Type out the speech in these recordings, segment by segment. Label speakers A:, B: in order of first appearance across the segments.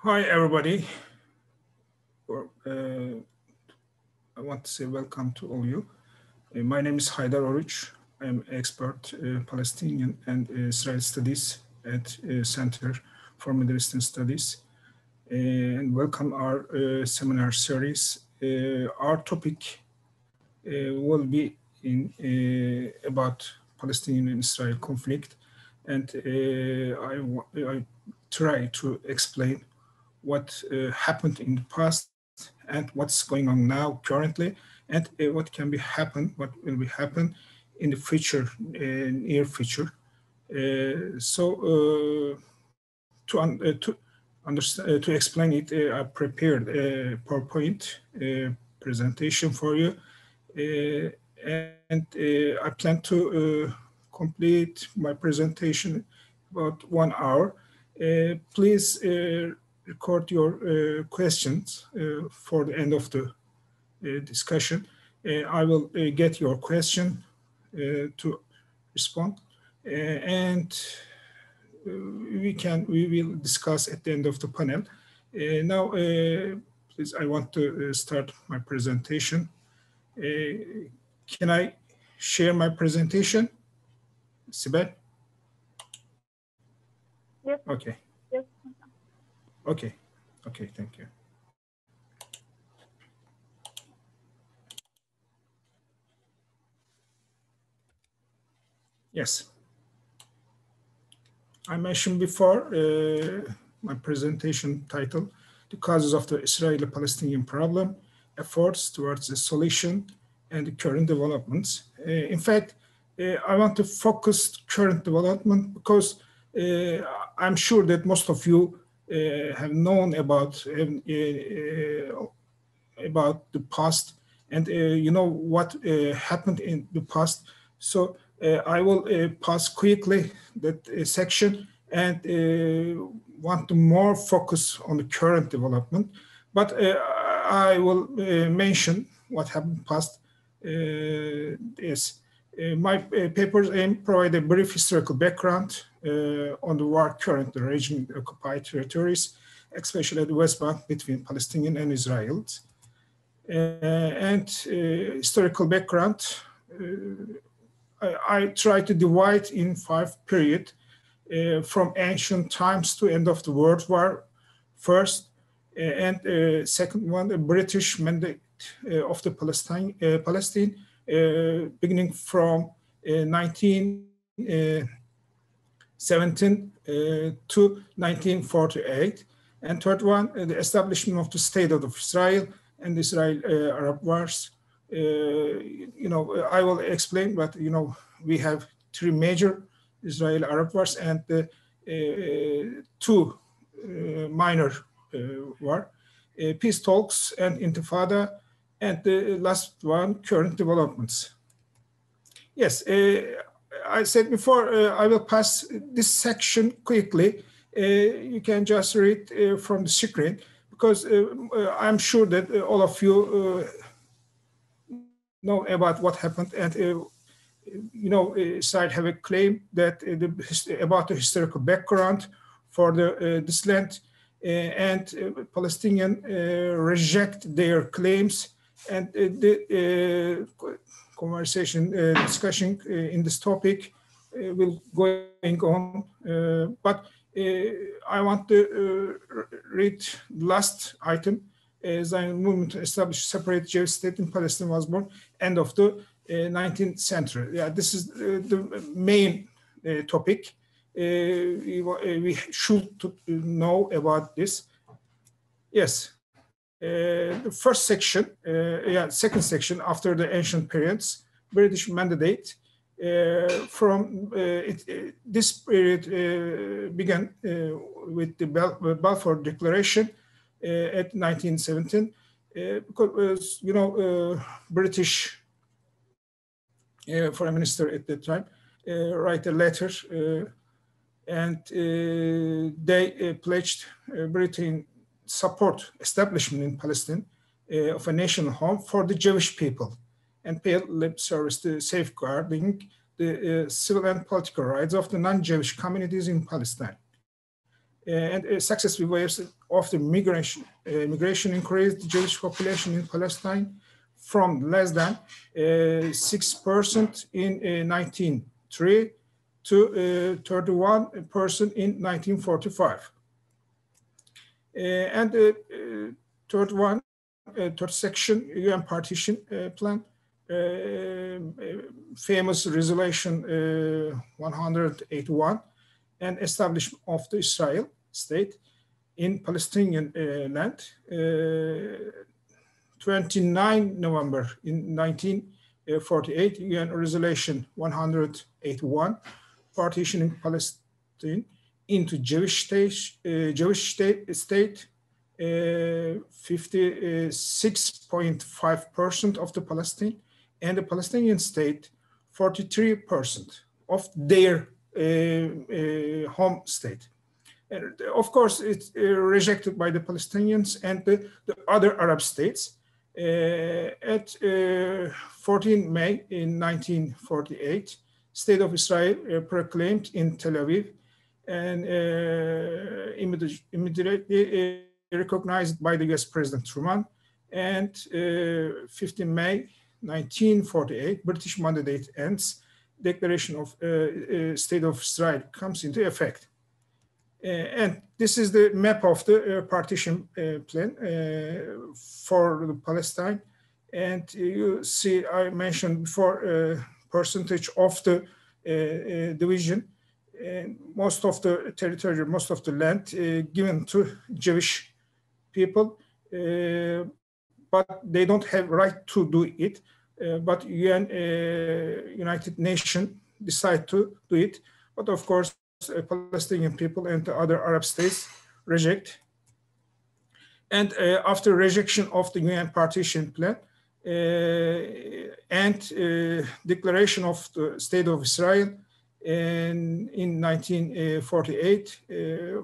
A: Hi, everybody. I want to say welcome to all you. My name is Haydar Oruç. I am expert Palestinian and Israel Studies at Center for Middle Eastern Studies. And welcome our seminar series. Our topic will be about Palestinian and Israel conflict. And I try to explain what happened in the past and what's going on now currently, and what can be happen, what will be happen in the future, near future. To explain it, I prepared a PowerPoint presentation for you, and I plan to complete my presentation about 1 hour. Please record your questions for the end of the discussion. I will get your question to respond, and we will discuss at the end of the panel. Now, please, I want to start my presentation. Can I share my presentation, Sibel?
B: Yes.
A: Okay.
B: Yes.
A: Okay. Okay. Thank you. Yes. I mentioned before my presentation title, The Causes of the Israeli-Palestinian Problem, Efforts Towards a Solution and the Current Developments. In fact, I want to focus current development because I'm sure that most of you have known about the past, and you know what happened in the past. So I will pass quickly that section and want to more focus on the current development. But I will mention what happened past. My papers aim provide a brief historical background on the war currently raging in occupied territories, especially at the West Bank between Palestinian and Israelis. And historical background, I try to divide in 5 periods from ancient times to end of the World War first, and second one, the British mandate of the Palestine beginning from 1917 to 1948, and third one, the establishment of the State of Israel and the Israel-Arab wars. You know, I will explain, but you know, we have 3 major Israel-Arab wars and 2 minor war, peace talks and Intifada, and the last one, current developments. Yes, I said before, I will pass this section quickly. You can just read from the screen, because I'm sure that all of you know about what happened, and you know, Israel have a claim that about the historical background for this land, and Palestinian reject their claims, and the conversation, discussion in this topic will going on, but I want to read the last item. Zionist movement established separate Jewish state in Palestine was born end of the 19th century. Yeah, this is the main topic. We should know about this. Yes, the first section, second section after the ancient periods, British mandate. From this period began with the Balfour Declaration at 1917, because you know, British foreign minister at that time write a letter, and they pledged Britain support establishment in Palestine of a national home for the Jewish people, and pay lip service to safeguarding the civil and political rights of the non-Jewish communities in Palestine. and successive waves of the migration increased the Jewish population in Palestine from less than 6% in 1903 to 31% in 1945. And the third section, UN Partition Plan, famous resolution 181, and establishment of the Israel state in Palestinian land. 29 November in 1948, UN Resolution 181, partitioning Palestine into Jewish state 56.5% of the Palestine, and the Palestinian state 43% of their home state. And of course, it's rejected by the Palestinians and the other Arab states. At 14 May in 1948, State of Israel proclaimed in Tel Aviv and immediately recognized by the US President Truman. And 15 May 1948, British mandate ends, Declaration of State of Israel comes into effect. And this is the map of the partition plan for the Palestine. And you see, I mentioned before, percentage of the division. And most of the territory, most of the land given to Jewish people, but they don't have right to do it. But UN, United Nations decide to do it. But of course, Palestinian people and the other Arab states reject. And after rejection of the UN partition plan and declaration of the State of Israel in 1948,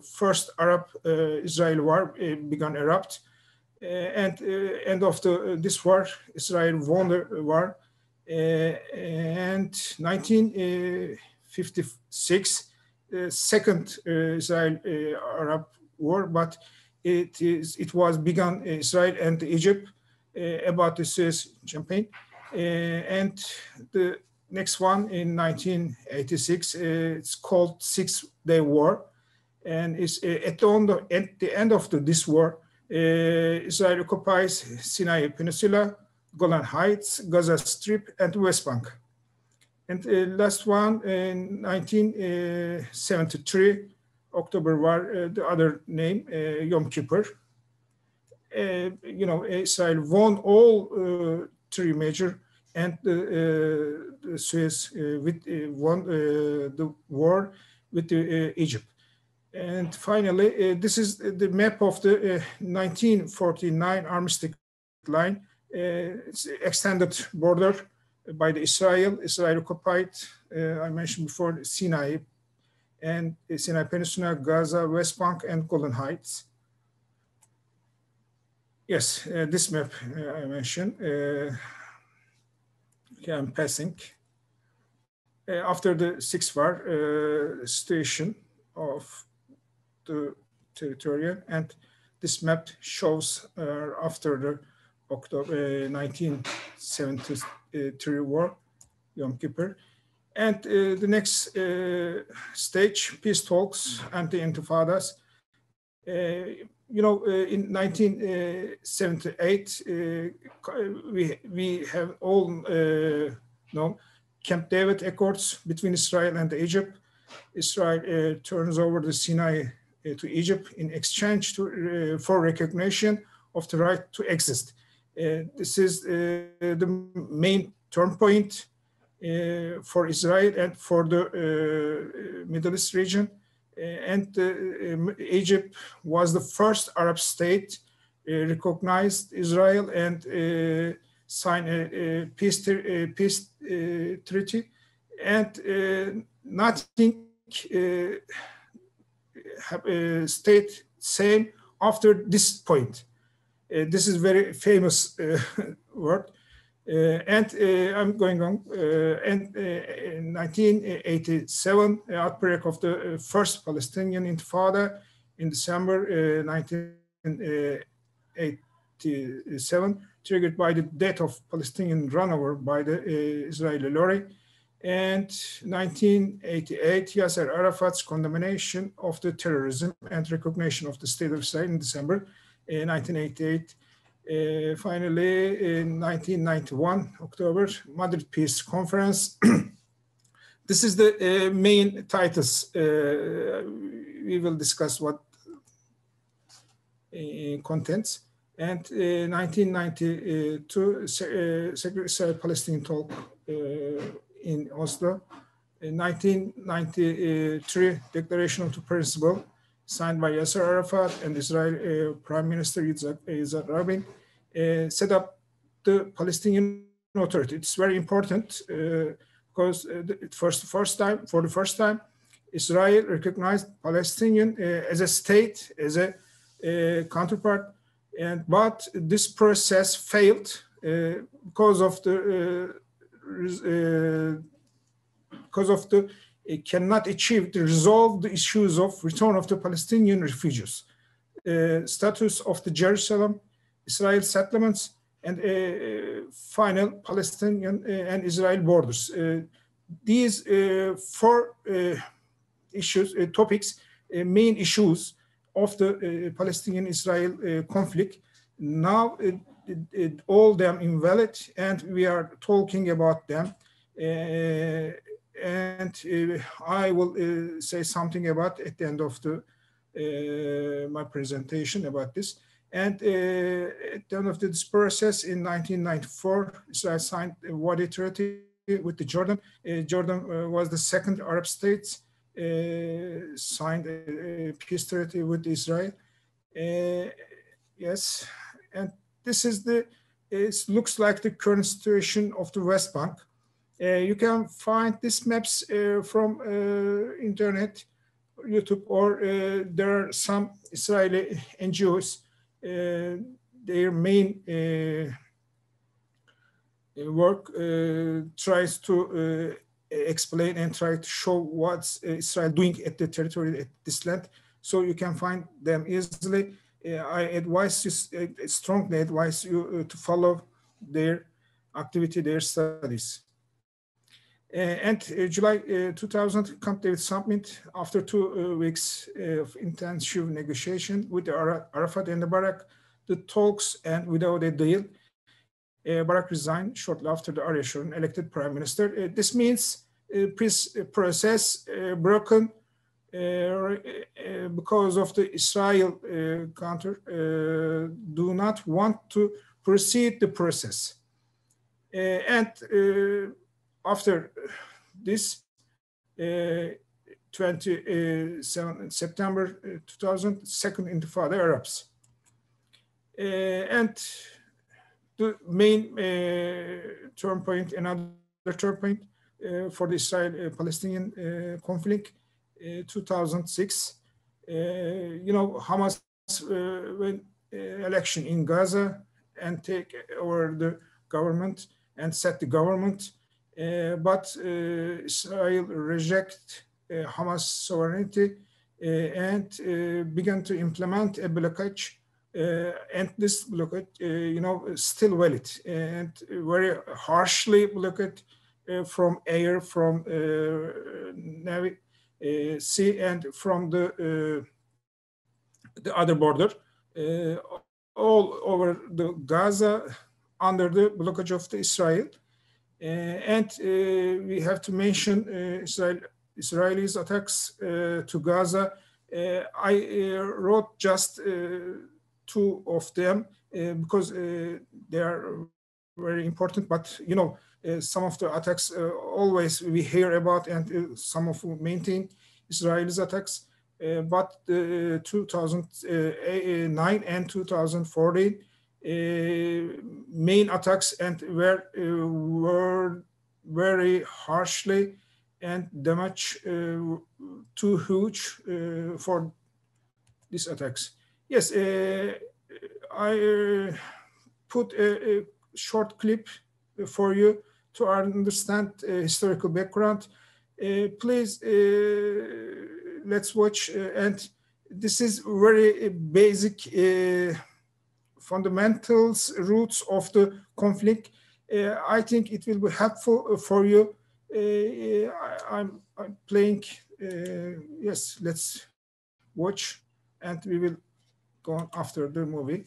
A: first Arab-Israel war began erupt. And end of this war, Israel won the war. And 1956, second Israel-Arab war, but it was begun Israel and Egypt about the Suez campaign. And the next one in 1986, it's called Six-Day War. And it's at the end of this war, Israel occupies Sinai Peninsula, Golan Heights, Gaza Strip, and West Bank. And last one in 1973, October War, the other name, Yom Kippur. Israel won all three major, and the Suez won the war with Egypt. And finally, this is the map of the 1949 armistice line. It's extended border by the Israel occupied, I mentioned before, Sinai and Sinai Peninsula, Gaza, West Bank, and Golan Heights. Yes, this map I mentioned. Okay, I'm passing. After the Sixth War, situation of the territorial, and this map shows after the October 1973 war, Yom Kippur. And the next stage, peace talks, anti-intifadas. In 1978, we have all known Camp David Accords between Israel and Egypt. Israel turns over the Sinai to Egypt in exchange for recognition of the right to exist. This is the main turn point for Israel and for the Middle East region. And Egypt was the first Arab state recognized Israel and signed a peace treaty. And nothing stayed same after this point. This is very famous word. And I'm going on. And in 1987, outbreak of the first Palestinian Intifada, in December 1987, triggered by the death of Palestinian runover by the Israeli lorry. And 1988, Yasser Arafat's condemnation of the terrorism and recognition of the state of Israel in December 1988. Finally, in 1991, October, Madrid Peace Conference. This is the main titles. We will discuss what contents. And 1992, Secretary Palestinian talk in Oslo. In 1993, Declaration of the Principle, signed by Yasser Arafat and Israel Prime Minister Yitzhak Rabin, set up the Palestinian Authority. It's very important because for the first time, Israel recognized Palestinian as a state, as a counterpart, but this process failed because of the it cannot achieve to resolve the issues of return of the Palestinian refugees, status of the Jerusalem, Israel settlements, and final Palestinian and Israel borders. These four issues, topics, main issues of the Palestinian-Israel conflict. Now, all them invalid, and we are talking about them. And I will say something about at the end of the my presentation about this. And at the end of this process, in 1994, Israel signed a Wadi Treaty with the Jordan. Jordan was the second Arab state signed a peace treaty with Israel. Yes, and this is it looks like the current situation of the West Bank. You can find these maps from internet, YouTube, or there are some Israeli NGOs. Their main work tries to explain and try to show what's Israel doing at the territory, at this land. So you can find them easily. I advise you, strongly advise you to follow their activity, their studies. And July 2000, Camp David summit, after 2 weeks of intensive negotiation with the Arafat and the Barak, the talks, and without a deal, Barak resigned shortly after the Ariel Sharon elected prime minister. This means peace process broken because of the Israel counter do not want to proceed the process. And after this, 27 September 2000, second Intifada Arabs. And the main turn point, another turn point for the Israel-Palestinian conflict, 2006. You know, Hamas win election in Gaza and take over the government and set the government. But Israel reject Hamas sovereignty and began to implement a blockade. And this blockade, you know, still valid and very harshly blockade from air, from Navy, sea, and from the other border, all over the Gaza under the blockage of the Israel. And we have to mention Israelis attacks to Gaza. I wrote just 2 of them because they are very important, but you know, some of the attacks always we hear about, and some of who maintain Israelis attacks, but the 2009 and 2014 main attacks and were very harshly and damage too huge for these attacks. Yes, I put a short clip for you to understand historical background. Please, let's watch and this is very basic fundamentals, roots of the conflict. I think it will be helpful for you. I'm playing, yes, let's watch, and we will go on after the movie.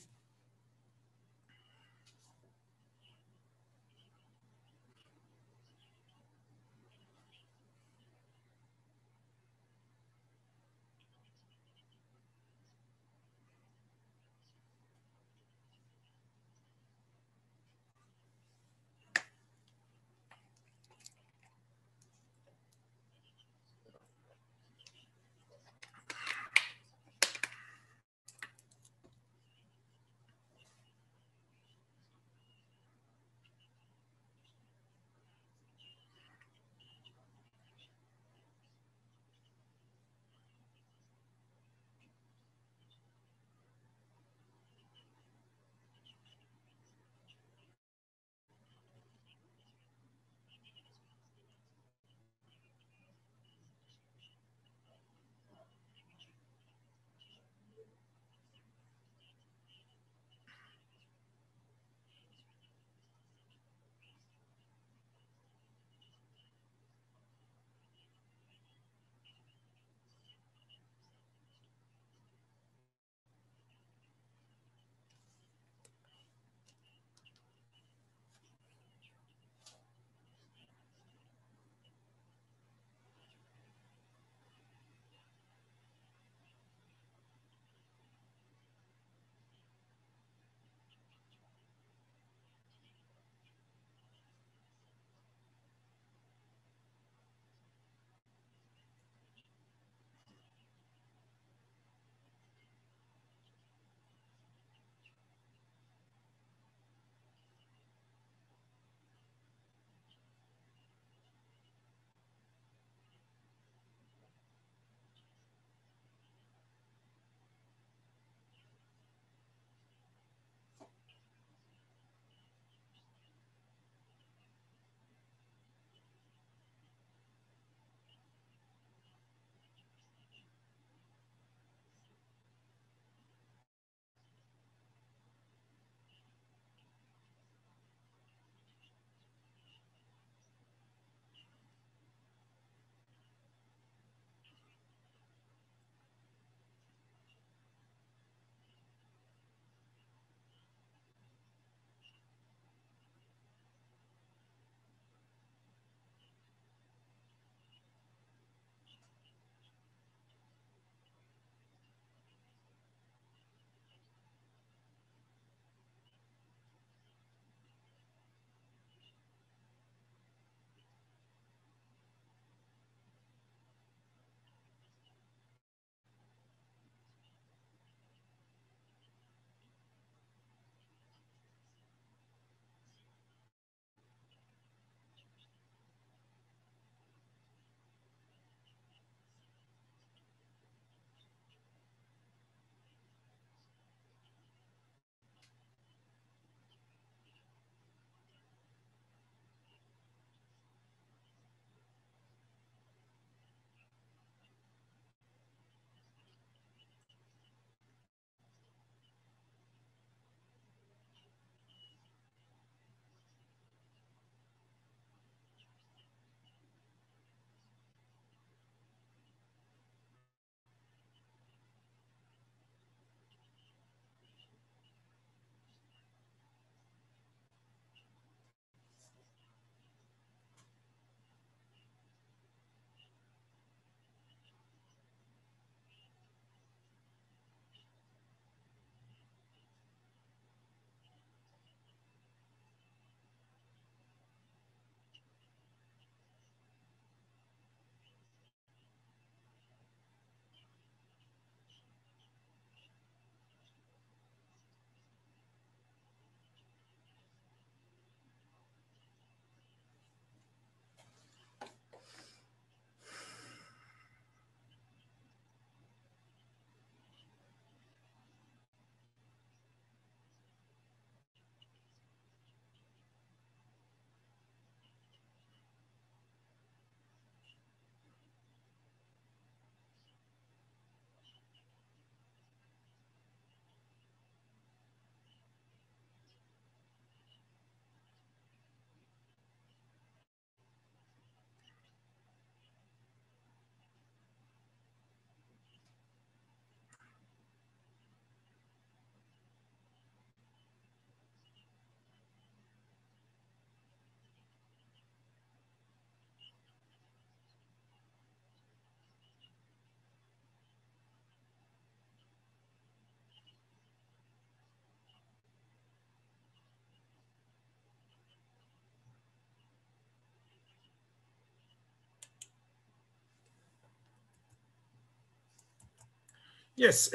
A: Yes,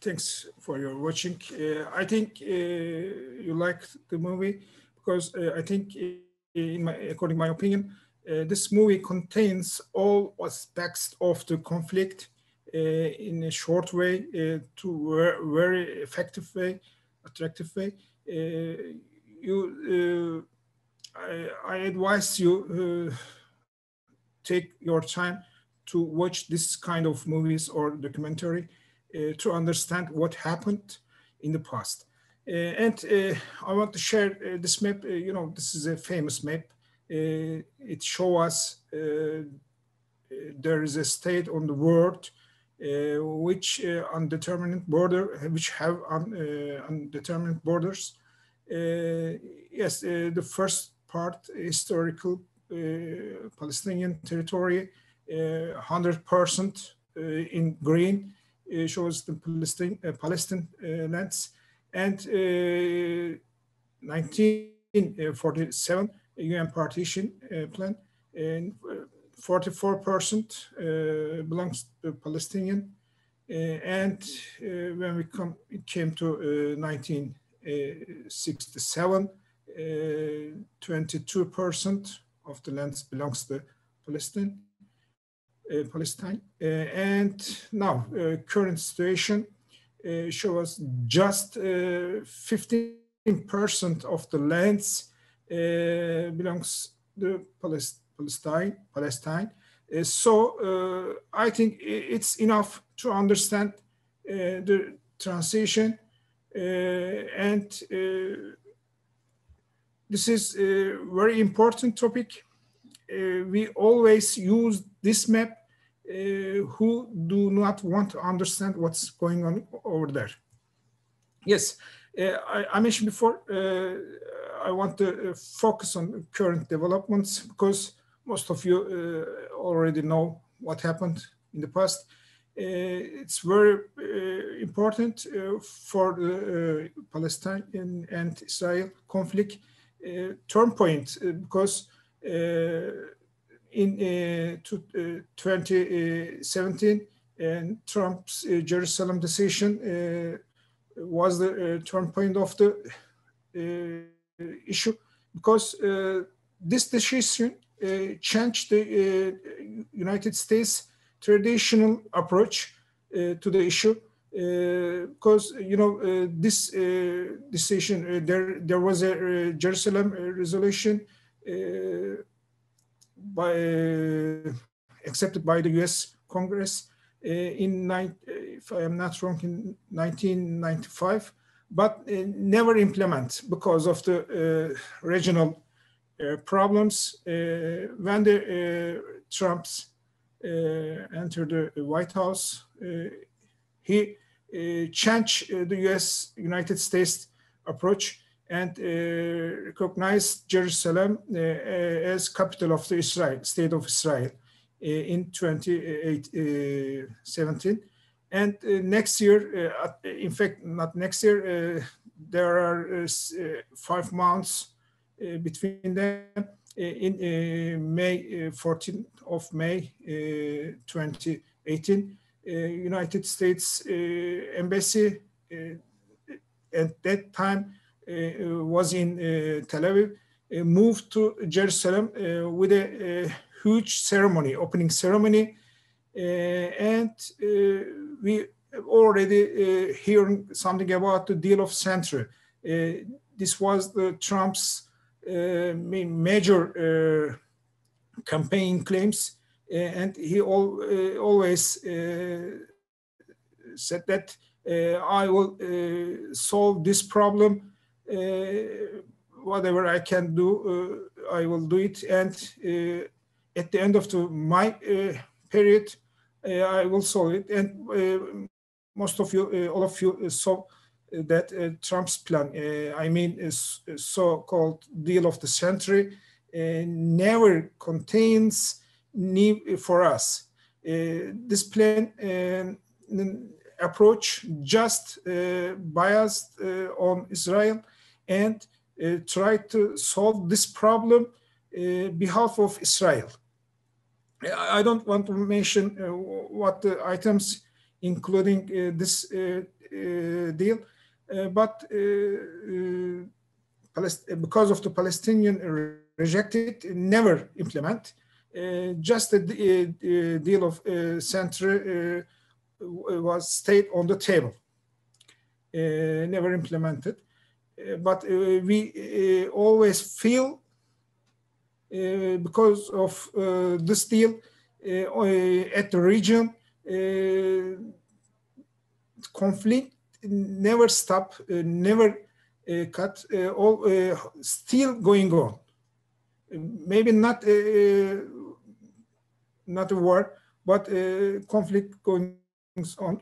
A: thanks for your watching. I think you liked the movie because I think, according to my opinion, this movie contains all aspects of the conflict in a short way, to a very effective way, attractive way. I advise you take your time to watch this kind of movies or documentary to understand what happened in the past. And I want to share this map. This is a famous map. It shows us there is a state on the world which undetermined border, which have undetermined borders. Yes, the first part, historical Palestinian territory, 100% in green, shows the Palestine lands, and 1947 UN partition plan, and 44% belongs to Palestinian. And when it came to 1967, 22% of the lands belongs to Palestine. And now, current situation shows just 15% of the lands belongs to Palestine. So I think it's enough to understand the transition, and this is a very important topic. We always use this map who do not want to understand what's going on over there. Yes, I mentioned before, I want to focus on current developments because most of you already know what happened in the past. It's very important for the Palestine and Israel conflict turn point, because in 2017, and Trump's Jerusalem decision was the turn point of the issue, because this decision changed the United States traditional approach to the issue, because this decision, there was a Jerusalem resolution accepted by the U.S. Congress if I am not wrong, in 1995, but never implemented because of the regional problems. When the Trumps entered the White House, he changed the United States approach and recognized Jerusalem as capital of the state of Israel in 2017. And next year, in fact, not next year, there are 5 months between them. In May, 14th of May 2018, United States Embassy at that time was in Tel Aviv, moved to Jerusalem with a huge ceremony, opening ceremony, and we already hearing something about the deal of century. This was the Trump's major campaign claims, and he always said that I will solve this problem. Whatever I can do, I will do it. And at the end of my period, I will solve it. And most of you, all of you, saw that Trump's plan, I mean, so-called deal of the century, never contains need for us. This plan approach just biased on Israel and try to solve this problem behalf of Israel. I don't want to mention what the items including this deal, but because of the Palestinian rejected, never implement. Just the deal of center was stayed on the table, never implemented. But we always feel, because of this deal at the region, conflict never stop, never cut, all still going on. Maybe not not a war, but conflict goes on.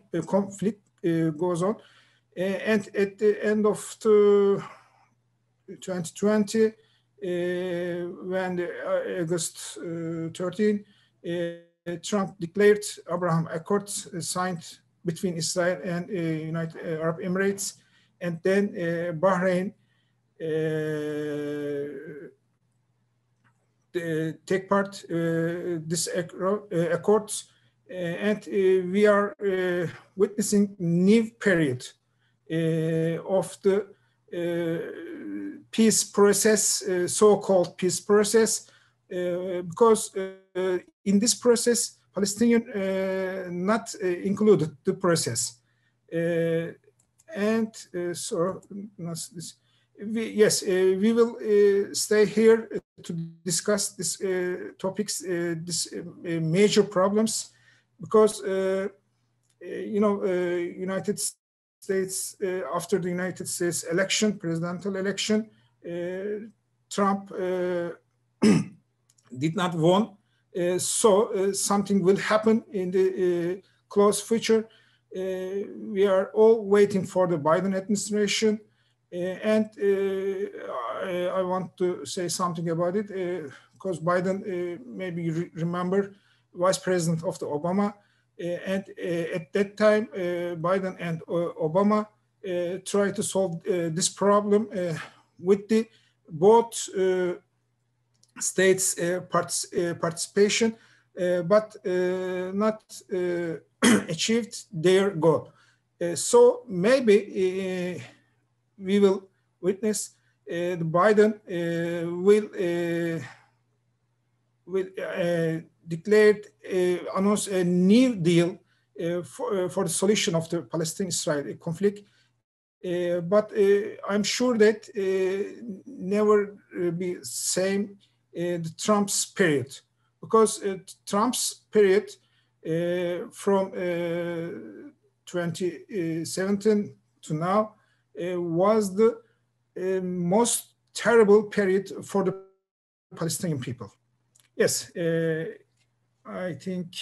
A: And at the end of the 2020, when the August 13, Trump declared Abraham Accords signed between Israel and United Arab Emirates, and then Bahrain take part this accords, and we are witnessing new period of the peace process, so-called peace process, because in this process, Palestinian not included the process, and so we will stay here to discuss this topics, this major problems, because United States, after the United States election, presidential election, Trump did not win. So something will happen in the close future. We are all waiting for the Biden administration. And I want to say something about it, because Biden, maybe you remember, vice president of the Obama. And at that time, Biden and Obama tried to solve this problem with the both states' participation, but not achieved their goal. So maybe we will witness the Biden will declare, announce a new deal for the solution of the Palestine-Israel conflict. But I'm sure that never be same the Trump's period, because Trump's period from 2017 to now was the most terrible period for the Palestinian people. Yes, I think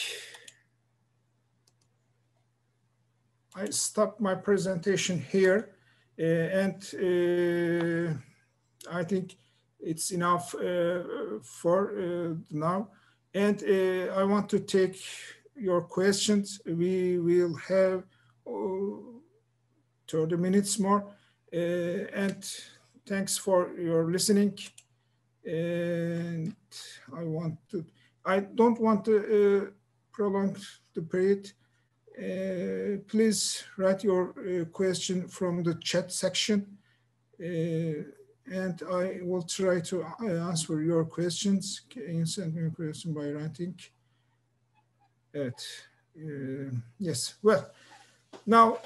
A: I stop my presentation here, and I think it's enough for now. And I want to take your questions. We will have 30 minutes more, and thanks for your listening. And I don't want to prolong the period. Please write your question from the chat section, and I will try to answer your questions. Can you send me a question by writing? Yes, well, now,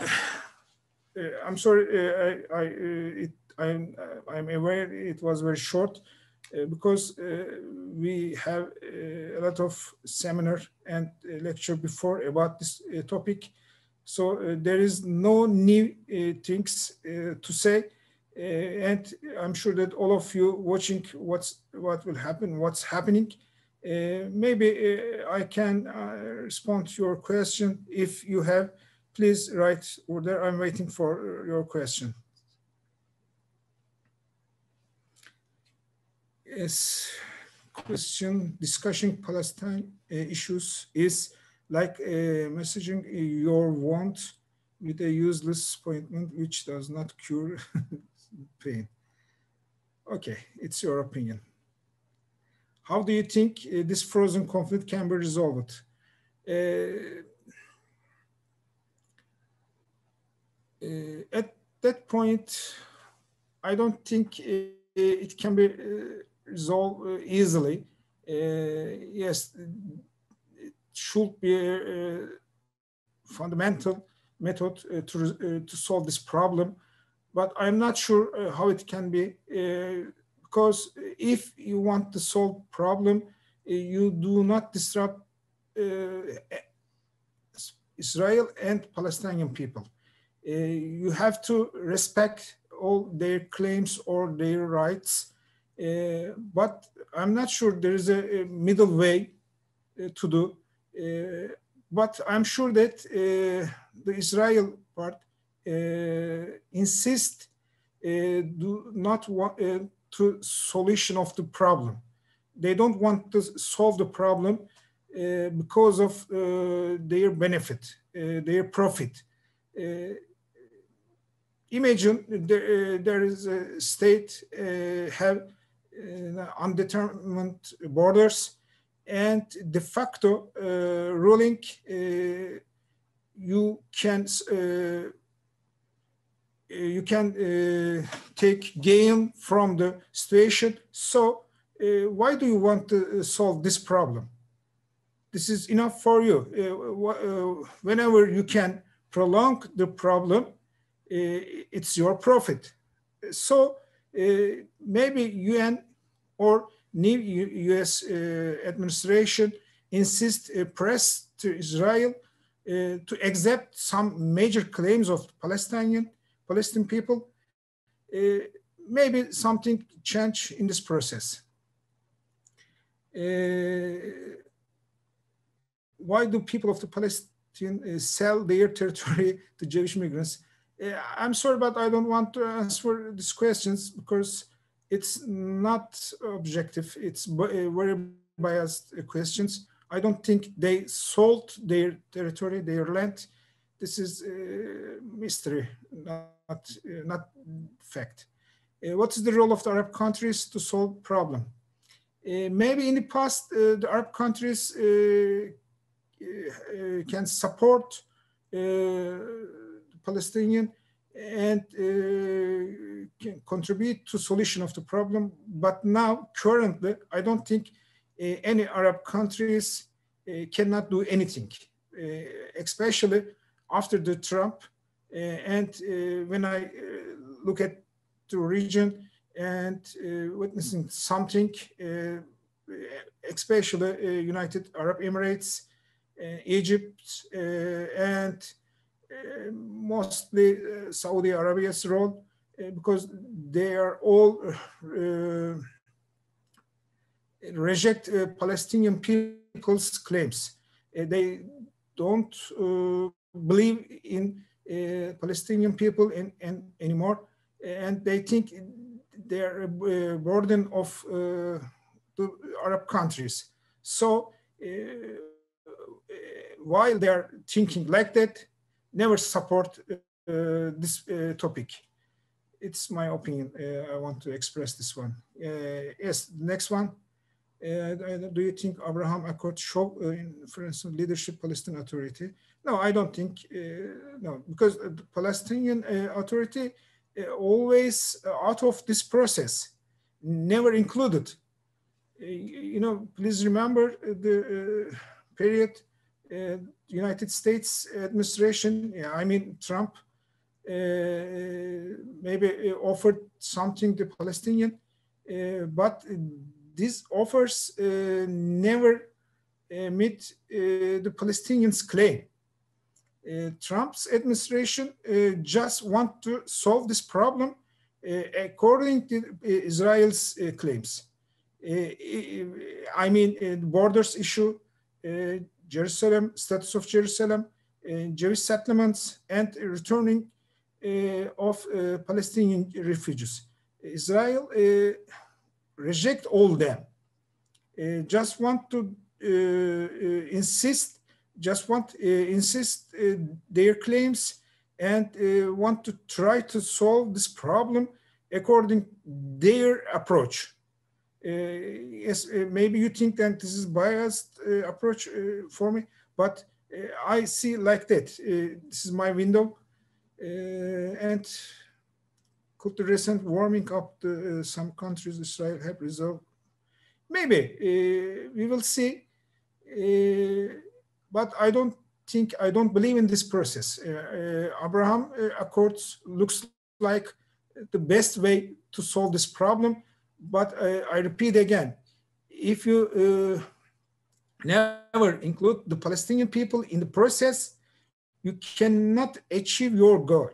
A: I'm sorry, I'm aware it was very short, because we have a lot of seminar and lecture before about this topic. So there is no new things to say. And I'm sure that all of you watching what will happen, what's happening. Maybe I can respond to your question. If you have, please write order. I'm waiting for your question. Yes, question, discussing Palestine issues is like messaging your want with a useless appointment which does not cure pain. Okay, it's your opinion. How do you think this frozen conflict can be resolved? At that point, I don't think it can be resolved easily. Yes, it should be a fundamental method to solve this problem, but I'm not sure how it can be, because if you want to solve problem, you do not disrupt Israel and Palestinian people. You have to respect all their claims or their rights, but I'm not sure there is a middle way to do. But I'm sure that the Israel part insist do not want to solution of the problem. They don't want to solve the problem because of their benefit, their profit. Imagine there is a state have undetermined borders, and de facto ruling you can take gain from the situation. So why do you want to solve this problem? This is enough for you. Whenever you can prolong the problem, it's your profit. So maybe UN or new US administration insist press to Israel to accept some major claims of Palestinian people. Maybe something change in this process. Why do people of the Palestine sell their territory to Jewish migrants? I'm sorry, but I don't want to answer these questions because it's not objective. It's very biased questions. I don't think they sold their territory, their land. This is mystery, not fact. What is the role of the Arab countries to solve problem? Maybe in the past, the Arab countries can support Palestinian and can contribute to solution of the problem. But now, currently, I don't think any Arab countries cannot do anything, especially after the Trump. And when I look at the region and witnessing something, especially United Arab Emirates, Egypt, and mostly Saudi Arabia's role, because they are all reject Palestinian people's claims. They don't believe in Palestinian people anymore, and they think they're a burden of the Arab countries. So while they are thinking like that, never support this topic. It's my opinion. I want to express this one. Yes, next one. Do you think Abraham Accord show influence on leadership Palestinian Authority? No, I don't think, no, because the Palestinian Authority always out of this process, never included. You know, please remember the period United States administration, I mean Trump, maybe offered something to Palestinian, but these offers never meet the Palestinians' claim. Trump's administration just want to solve this problem according to Israel's claims. I mean, the borders issue, Jerusalem, status of Jerusalem, Jewish settlements, and returning of Palestinian refugees. Israel reject all them. Just want to insist their claims and want to try to solve this problem according their approach. Yes, maybe you think that this is biased approach for me, but I see like that. This is my window. And could the recent warming up the some countries Israel have resolved? Maybe we will see, but I don't believe in this process. Abraham Accords looks like the best way to solve this problem, but I repeat again, if you never include the Palestinian people in the process, you cannot achieve your goal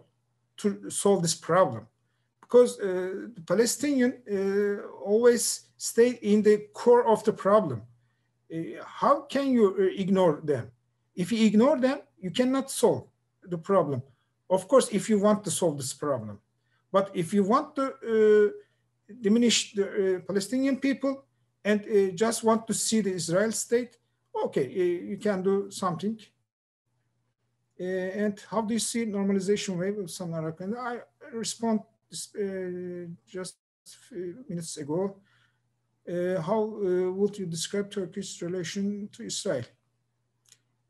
A: to solve this problem, because the Palestinian always stay in the core of the problem. How can you ignore them? If you ignore them, you cannot solve the problem. Of course, if you want to solve this problem. But if you want to diminish the Palestinian people and just want to see the Israel state, okay, you can do something. And how do you see normalization wave of some Arab countries? I respond just a few minutes ago. How would you describe Turkey's relation to Israel?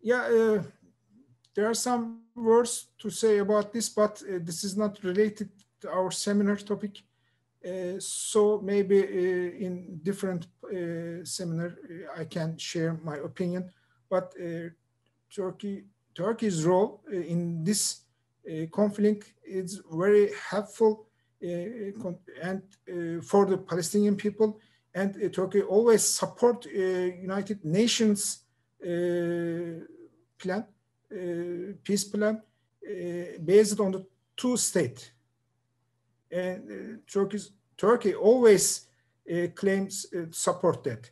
A: Yeah, there are some words to say about this, but this is not related to our seminar topic. So maybe in different seminar, I can share my opinion. But Turkey's role in this conflict is very helpful and for the Palestinian people. And Turkey always support United Nations plan, peace plan, based on the two-state. And Turkey always claims support that.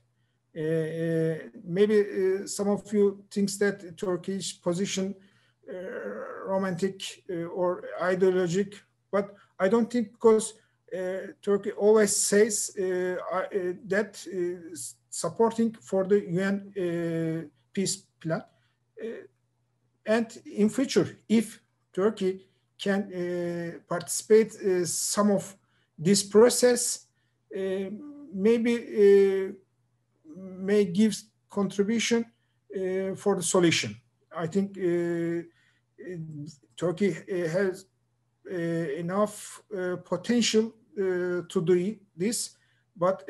A: Maybe some of you thinks that Turkish position romantic or ideologic, but I don't think, because Turkey always says that supporting for the UN peace plan. And in future, if Turkey can participate some of this process, maybe may give contribution for the solution. I think Turkey has enough potential to do this, but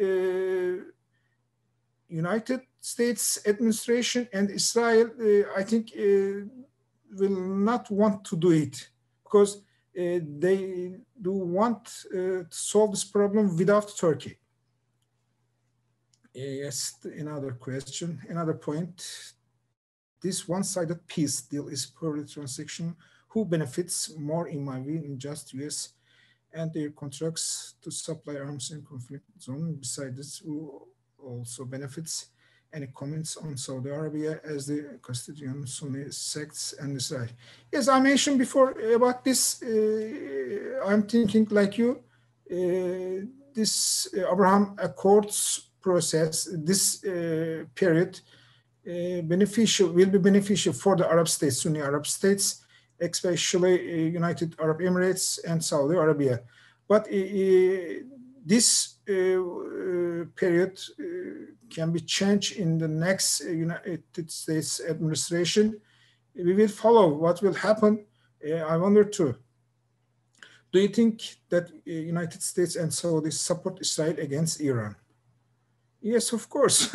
A: United States administration and Israel, I think, will not want to do it, because they do want to solve this problem without Turkey. Yes, another question, another point. This one-sided peace deal is purely transactional. Who benefits more, in my view, in just US and their contracts to supply arms in conflict zone? Besides this, who also benefits? Any comments on Saudi Arabia as the custodian Sunni sects and Israel? Yes, I mentioned before about this. I'm thinking like you. This Abraham Accords process, this period, will be beneficial for the Arab states, Sunni Arab states, especially United Arab Emirates and Saudi Arabia. But this period can be changed in the next United States administration. We will follow what will happen. I wonder too. Do you think that United States and Saudi support Israel against Iran? Yes, of course.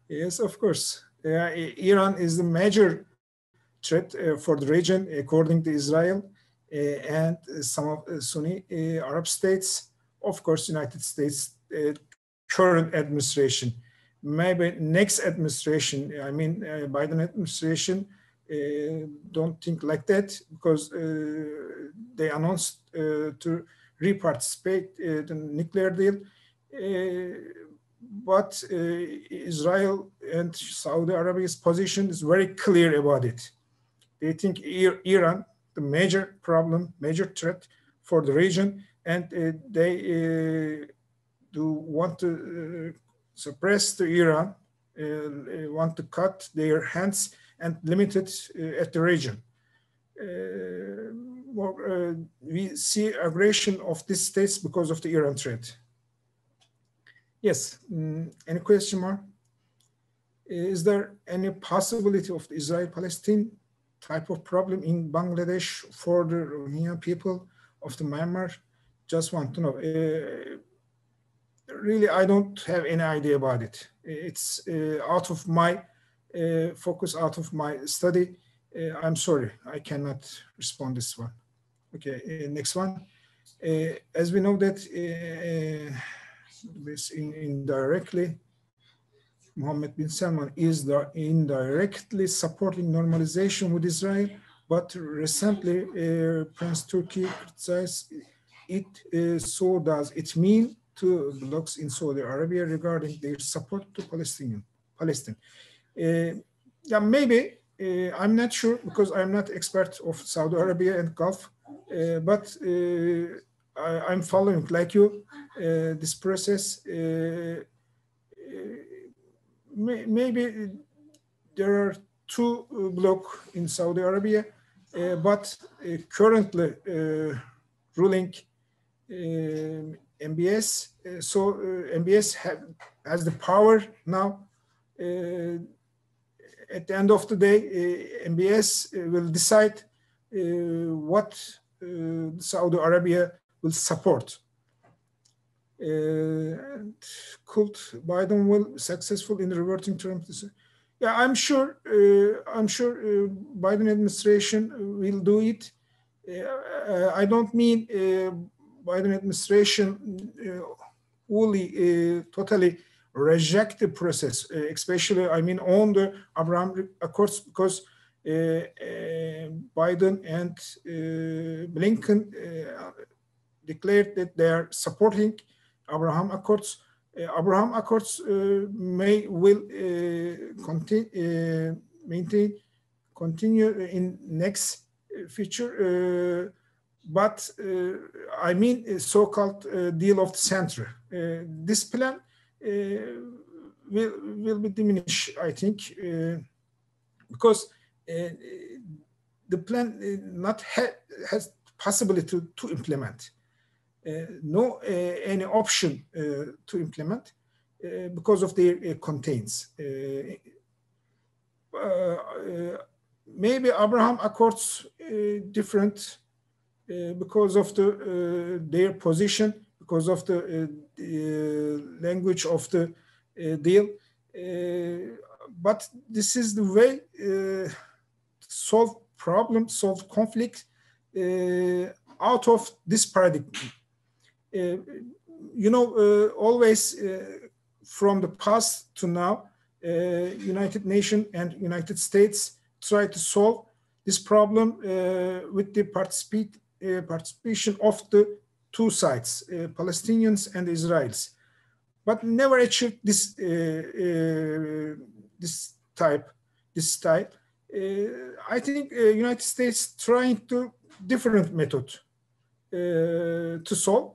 A: Yes, of course. Iran is the major threat for the region, according to Israel and some of Sunni Arab states. Of course, United States current administration, maybe next administration. I mean, Biden administration don't think like that, because they announced to re-participate the nuclear deal. But Israel and Saudi Arabia's position is very clear about it. They think Iran, the major problem, major threat for the region, and they do want to suppress the Iran, want to cut their hands and limit it at the region. We see aggression of these states because of the Iran threat. Yes, any question more? Is there any possibility of Israel-Palestine type of problem in Bangladesh for the Rohingya people of the Myanmar? Just want to know. Really, I don't have any idea about it. It's out of my focus, out of my study. I'm sorry, I cannot respond this one. Okay, next one. As we know that this indirectly, Mohammed bin Salman is indirectly supporting normalization with Israel, but recently Prince Turkey criticized it. So does it mean to blocs in Saudi Arabia regarding their support to Palestine? Yeah, maybe. I'm not sure because I'm not expert of Saudi Arabia and Gulf, but I'm following, like you, this process. Maybe there are two blocs in Saudi Arabia, but currently ruling MBS. So MBS has the power now. At the end of the day, MBS will decide what Saudi Arabia will support. And could Biden will successful in reverting Trump? Yeah, I'm sure. Biden administration will do it. I don't mean Biden administration totally reject the process, especially I mean on the Abraham Accords, because Biden and Blinken declared that they are supporting Abraham Accords. Abraham Accords will continue in next future, but I mean a so-called deal of the center. This plan will be diminished, I think, because the plan not has possibility to implement. No any option to implement because of their contains. Maybe Abraham Accords different because of their position, because of the language of the deal. But this is the way solve problem, solve conflict out of this paradigm. Always from the past to now, United Nations and United States try to solve this problem with the participation of the two sides, Palestinians and Israelis, but never achieved this type. I think United States trying to different method to solve.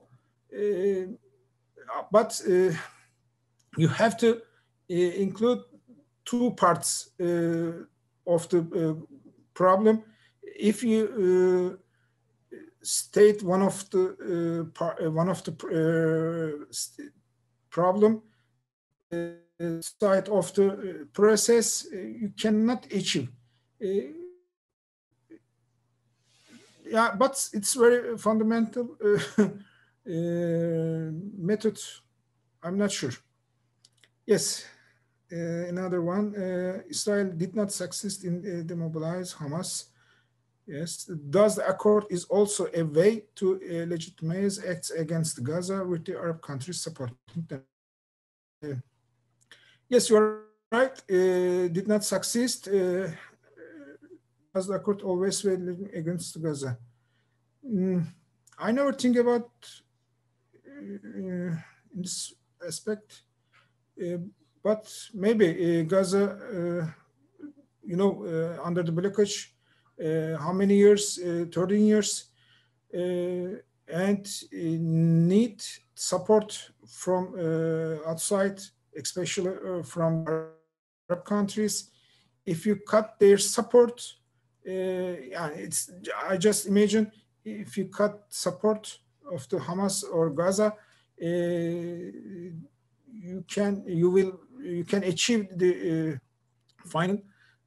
A: But you have to include two parts of the problem. If you state one of the problem side of the process, you cannot achieve. Yeah, but it's very fundamental method. I'm not sure. Yes, another one. Israel did not succeed in demobilize Hamas. Yes, does the accord is also a way to legitimize acts against Gaza with the Arab countries supporting them? Yes, you are right. Did not succeed. Does the accord always way against Gaza? I never think about in this aspect, but maybe Gaza, under the blockage, how many years? 13 years, and need support from outside, especially from Arab countries. If you cut their support, I just imagine if you cut support of the Hamas or Gaza, you can achieve the final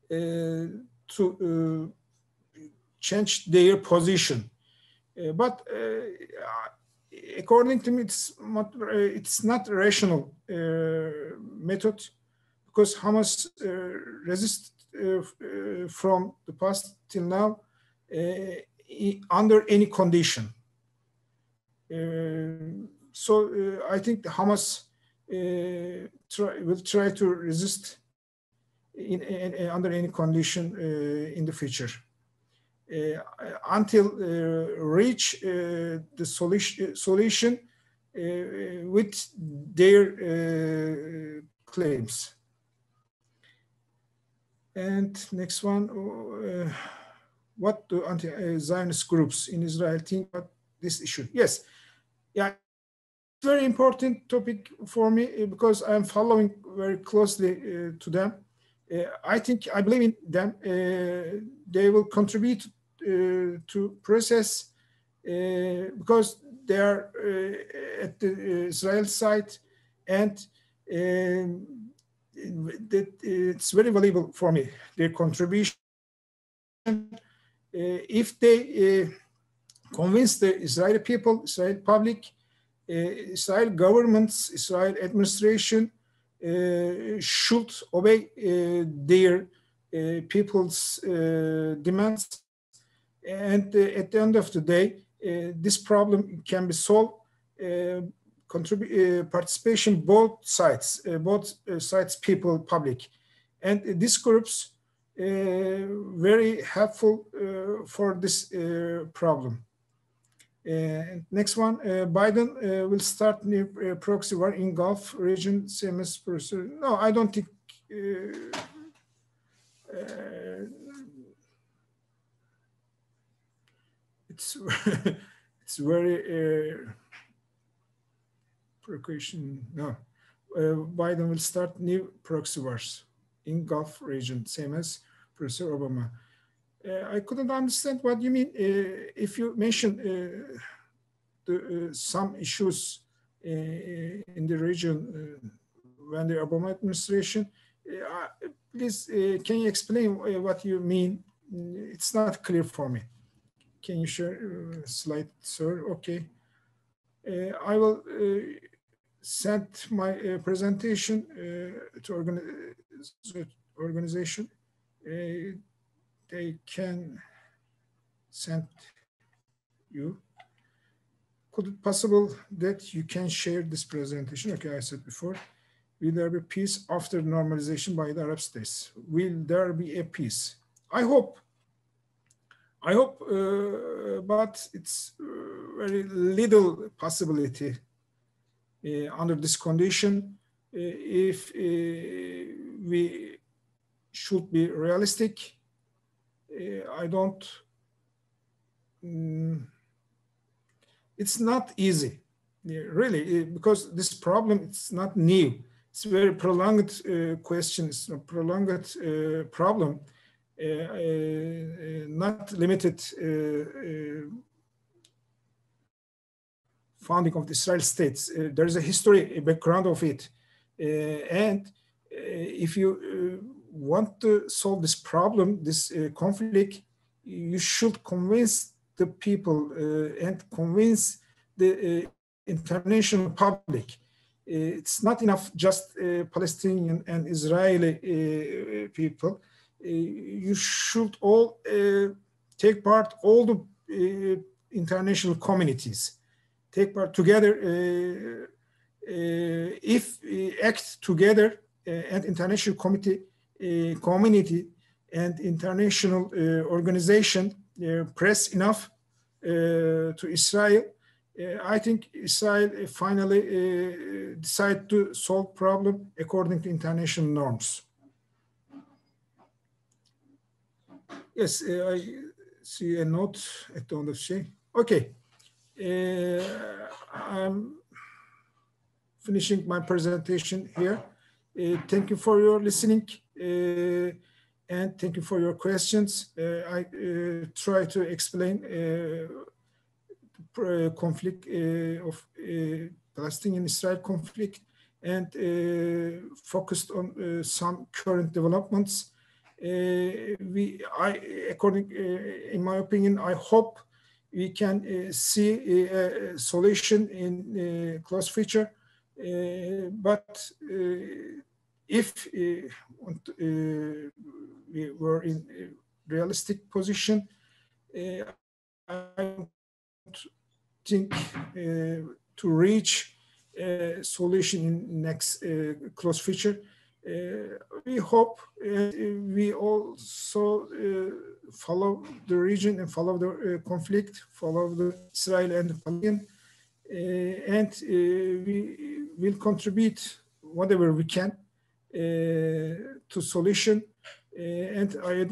A: to change their position. But according to me, it's not a rational method, because Hamas resists from the past till now under any condition. So I think the Hamas will try to resist under any condition in the future. Until reach the solution with their claims. And next one, what do anti-Zionist groups in Israel think about this issue? Yes, yeah, it's a very important topic for me because I'm following very closely to them. I believe in them. They will contribute to process because they are at the Israel side, and it's very valuable for me, their contribution. If they convince the Israeli people, Israeli public, Israel governments, Israel administration should obey their people's demands. And at the end of the day, this problem can be solved. Participation both sides, people, public, and these groups very helpful for this problem. Next one, Biden will start new proxy war in Gulf region, same as Professor. No, I don't think. It's very precaution. No, Biden will start new proxy wars in Gulf region, same as Professor Obama. I couldn't understand what you mean. If you mention some issues in the region when the Obama administration, please, can you explain what you mean? It's not clear for me. Can you share a slide, sir? Okay. I will send my presentation to organization. They can send you. Could it possible that you can share this presentation? Okay, I said before. Will there be peace after normalization by the Arab states? Will there be a peace? I hope, but it's very little possibility under this condition. If we should be realistic, I don't. It's not easy, really, because this problem, it's not new. It's a very prolonged question. It's a prolonged problem. Not limited founding of the Israel states. There is a history, a background of it. And if you want to solve this problem, this conflict, you should convince the people and convince the international public. It's not enough just Palestinian and Israeli people. You should all take part, all the international communities take part together. If we act together and international community and international organization press enough to Israel, I think Israel finally decide to solve problem according to international norms. Yes, I see a note at the end of the day. Okay, I'm finishing my presentation here. Thank you for your listening and thank you for your questions. I try to explain the conflict of Palestinian-Israel conflict and focused on some current developments In my opinion, I hope we can see a solution in close future. But if we were in a realistic position, I don't think to reach a solution in next close future. We hope we also follow the region and follow the conflict, follow the Israel and the Palestinian, and we will contribute whatever we can to solution. And I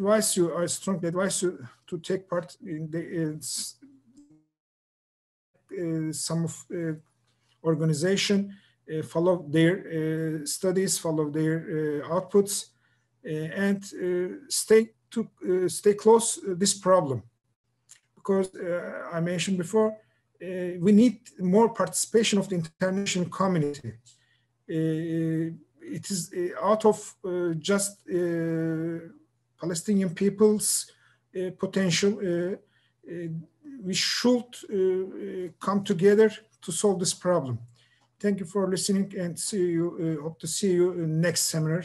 A: strongly advise you to take part in the some of organization, follow their studies, follow their outputs, and stay close to this problem. Because I mentioned before, we need more participation of the international community. It is out of just Palestinian people's potential. We should come together to solve this problem. Thank you for listening, and see you. Hope to see you in next seminar.